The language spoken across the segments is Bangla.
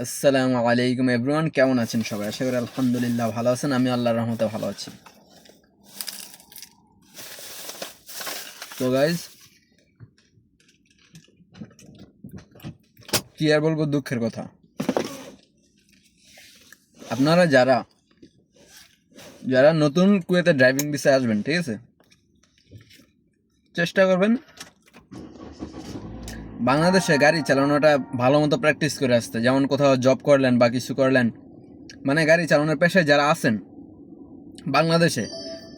আসসালামু আলাইকুম এভরিওয়ান, কেমন আছেন সবাই? আশা করি আলহামদুলিল্লাহ ভালো আছেন। আমি আল্লাহর রহমতে ভালো আছি। তো গাইজ, কি আর বলবো, দুঃখের কথা। আপনারা যারা যারা নতুন কুয়েতে ড্রাইভিং ভিসায় আসবেন, ঠিক আছে, চেষ্টা করবেন বাংলাদেশে গাড়ি চালানোটা ভালো মতো প্র্যাকটিস করে আসতে। যেমন কোথাও জব করলেন বা কিছু করলেন, মানে গাড়ি চালানোর পেশায় যারা আছেন বাংলাদেশে,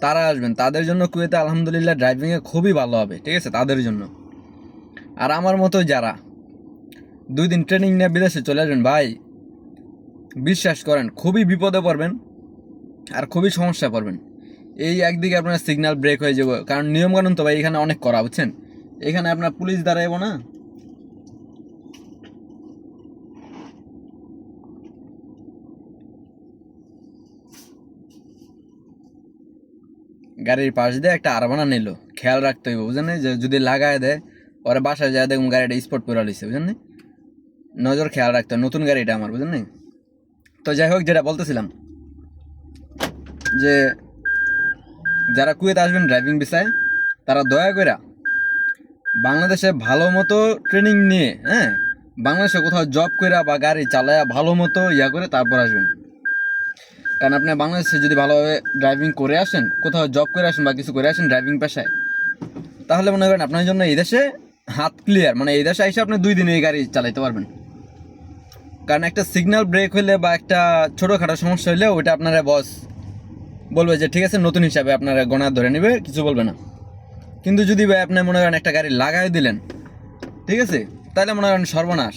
তারা আসবেন। তাদের জন্য কুয়েতে আলহামদুলিল্লাহ ড্রাইভিংয়ে খুবই ভালো হবে, ঠিক আছে, তাদের জন্য। আর আমার মতো যারা 2 দিন ট্রেনিং নিয়ে বিদেশে চলে আসবেন, ভাই বিশ্বাস করেন খুবই বিপদে পড়বেন আর খুবই সমস্যা পড়বেন। এই একদিকে আপনার সিগন্যাল ব্রেক হয়ে যাবে, কারণ নিয়মকানুন তো ভাই এখানে অনেক করা, বুঝছেন। এখানে আপনার পুলিশ দাঁড়াইব না, গাড়ির পাশ দিয়ে একটা আরবানা নিল, খেয়াল রাখতে হইব, বুঝলেন, যে যদি লাগায় দেয় পরে বাসায় যায় দেখুন গাড়িটা স্পট করে লইছে, বুঝলেন, নজর খেয়াল রাখতে হয়। নতুন গাড়িটা আমার, বুঝলেন। তো যাই হোক, যেটা বলতেছিলাম, যে যারা কুয়েতে আসবেন ড্রাইভিং ভিসায়, তারা দয়া করে বাংলাদেশে ভালো মতো ট্রেনিং নিয়ে, হ্যাঁ, বাংলাদেশে কোথাও জব করে বা গাড়ি চালায়া ভালো মতো করে তারপর আসবেন। কারণ আপনি বাংলাদেশে যদি ভালোভাবে ড্রাইভিং করে আসেন, কোথাও জব করে আসেন বা কিছু করে আসেন ড্রাইভিং পেশায়, তাহলে মনে করেন আপনার জন্য এই দেশে হাত ক্লিয়ার। মানে এই দেশে এসে আপনি 2 দিনে এই গাড়ি চালাইতে পারবেন। কারণ একটা সিগন্যাল ব্রেক হইলে বা একটা ছোটোখাটো সমস্যা হইলে ওইটা আপনারা বস বলবে যে ঠিক আছে, নতুন হিসাবে আপনারা গণা ধরে নেবে, কিছু বলবে না। কিন্তু যদি ভাই আপনি মনে করেন একটা গাড়ি লাগাই দিলেন, ঠিক আছে, তাহলে মনে করেন সর্বনাশ।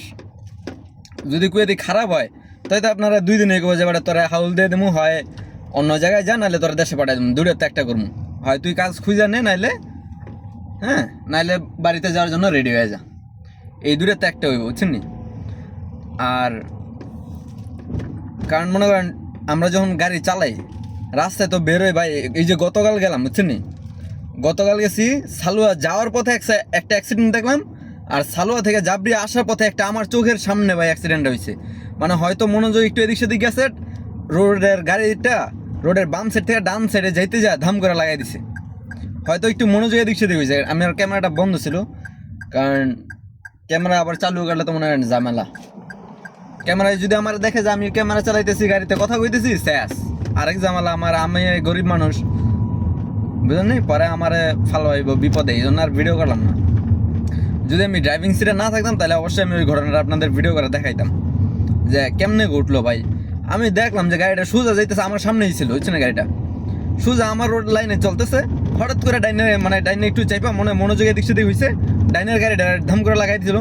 যদি কুয়েতি খারাপ হয় তাই তো আপনারা 2 দিনে এগোবো, যে বেটা তোরা হাউল দিয়ে দেবো, হয় অন্য জায়গায় যা, নাহলে তোরা দেশে পাঠাই দেবো, দূরে তো একটা করবো। হয় তুই কাজ খুঁজে নে, নাইলে হ্যাঁ, নাইলে বাড়িতে যাওয়ার জন্য রেডি হয়ে যা। এই দূরে তো একটা হইব, বুঝছেন নি। আর কারণ মনে করেন আমরা যখন গাড়ি চালাই, রাস্তায় তো বেরোয় ভাই। এই যে গতকাল গেলাম, বুঝছেন নি, গতকাল গেছি সালুয়া যাওয়ার পথে একটা অ্যাক্সিডেন্ট দেখলাম, আর সালুয়া থেকে জাবরি আসার পথে একটা আমার চোখের সামনে ভাই অ্যাক্সিডেন্ট হয়েছে। মানে হয়তো মনোযোগ একটু এদিক সেদিক গেছে, রোডের গাড়িটা রোডের বাম সাইড থেকে ডান সাইডে যাইতে যায় ধাম করে লাগাই দিছে। হয়তো একটু মনোযোগ এদিক সেদিক হয়েছে। আমি আর ক্যামেরাটা বন্ধ ছিল, কারণ ক্যামেরা আবার চালু করলে তো মনে হয় ঝামেলা। ক্যামেরায় যদি আমার দেখে যে আমি ক্যামেরা চালাইতেছি, গাড়িতে কথা কইতেছি, শেষ আরেক ঝামেলা। আমি গরিব মানুষ, বুঝলেন, পরে আমার ফালাইব বিপদে, এই জন্য আর ভিডিও করলাম না। যদি আমি ড্রাইভিং সিটে না থাকতাম তাহলে অবশ্যই আমি ওই ঘটনাটা আপনাদের ভিডিও করে দেখাইতাম যে কেমনে ঘটলো ভাই। আমি দেখলাম যে গাড়িটা সোজা যাইতেছে, আমার সামনেই ছিল, হচ্ছে না, গাড়িটা সোজা আমার রোড লাইনে চলতেছে, হঠাৎ করে ডাইনে একটু চাইপা মনোযোগে দিক সেদিক হয়েছে, ডাইনের গাড়িটা ধাম করে লাগাই দিল।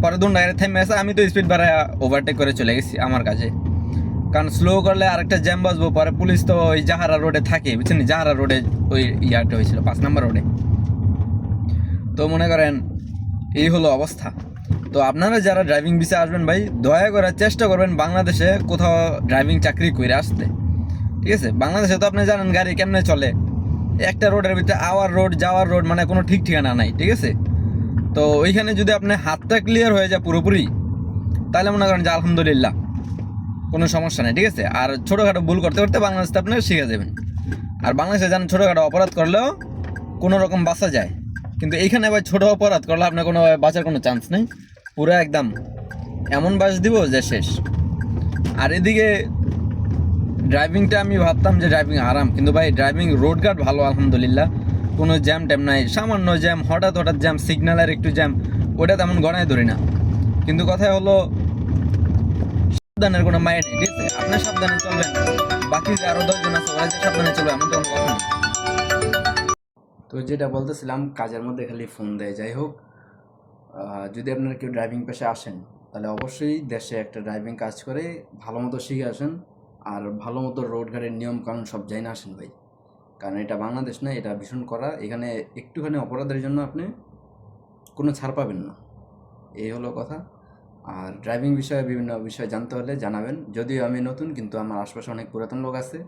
পরে দুন গাড়ি থেমে আছে, আমি তো স্পিড বাড়ায় ওভারটেক করে চলে গেছি আমার কাছে। কারণ স্লো করলে আরেকটা জ্যাম বাজবো, পরে পুলিশ তো ওই জাহারা রোডে থাকে, বুঝছেন, জাহারা রোডে ওই ইয়ারটা হয়েছিল 5 নম্বর রোডে। তো মনে করেন এই হলো অবস্থা। তো আপনারা যারা ড্রাইভিং ভিসা আসবেন ভাই, দয়া করে চেষ্টা করবেন বাংলাদেশে কোথাও ড্রাইভিং চাকরি করে আসতে, ঠিক আছে। বাংলাদেশে তো আপনি জানেন গাড়ি কেমনে চলে, একটা রোডের ভিতরে আওয়ার রোড যাওয়ার রোড, মানে কোনো ঠিক ঠিকানা নাই, ঠিক আছে। তো ওইখানে যদি আপনি হাতটা ক্লিয়ার হয়ে যায় পুরোপুরি, তাহলে মনে করেন যে আলহামদুলিল্লাহ কোনো সমস্যা নেই, ঠিক আছে। আর ছোটোখাটো ভুল করতে করতে বাংলাদেশে আপনি শিখে যাবেন। আর বাংলাদেশে জানেন ছোটোখাটো অপরাধ করলেও কোনো রকম বাঁচা যায়, কিন্তু এইখানে আবার ছোটো অপরাধ করলে আপনার কোনো বাঁচার কোনো চান্স নেই, পুরো একদম এমন বাস দিব যে শেষ। আর এদিকে ড্রাইভিংটা আমি ভাবতাম যে ড্রাইভিং আরাম, কিন্তু ভাই ড্রাইভিং রোড গার্ড ভালো আলহামদুলিল্লাহ, কোনো জ্যাম ট্যাম নাই। সামান্য জ্যাম, হঠাৎ হঠাৎ জ্যাম, সিগন্যালের একটু জ্যাম, ওটা তেমন গণায় ধরি না। কিন্তু কথা হলো সাবধানের কোনো মাইন্ড নেই, ঠিক আছে। আপনার সাবধানে চলবেন, বাকি যে আরও 10 জন আছে ওরা যে সাবধানে চলবে এমন তো কোনো কথা নেই। তো যেটা বলতেছিলাম, কাজের মধ্যে খালি ফোন দেয়। যাই হোক, যদি আপনারা কেউ ড্রাইভিং পেশায় আসেন, তাহলে অবশ্যই দেশে একটা ড্রাইভিং কাজ করে ভালো মতো শিখে আসেন। আর ভালো মতো রোড গাড়ির নিয়ম কানুন সব যাই না আসেন ভাই, কারণ এটা বাংলাদেশ না, এটা ভীষণ করা। এখানে একটুখানি অপরাধের জন্য আপনি কোনো ছাড় পাবেন না, এই হলো কথা। আর ড্রাইভিং বিষয়ে বিভিন্ন বিষয় জানতে হলে জানাবেন। যদিও আমি নতুন, কিন্তু আমার আশপাশে অনেক পুরাতন লোক আছে,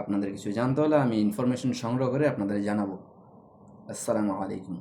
আপনাদের কিছু জানতে হলে আমি ইনফরমেশন সংগ্রহ করে আপনাদের জানাবো। আসসালামু আলাইকুম।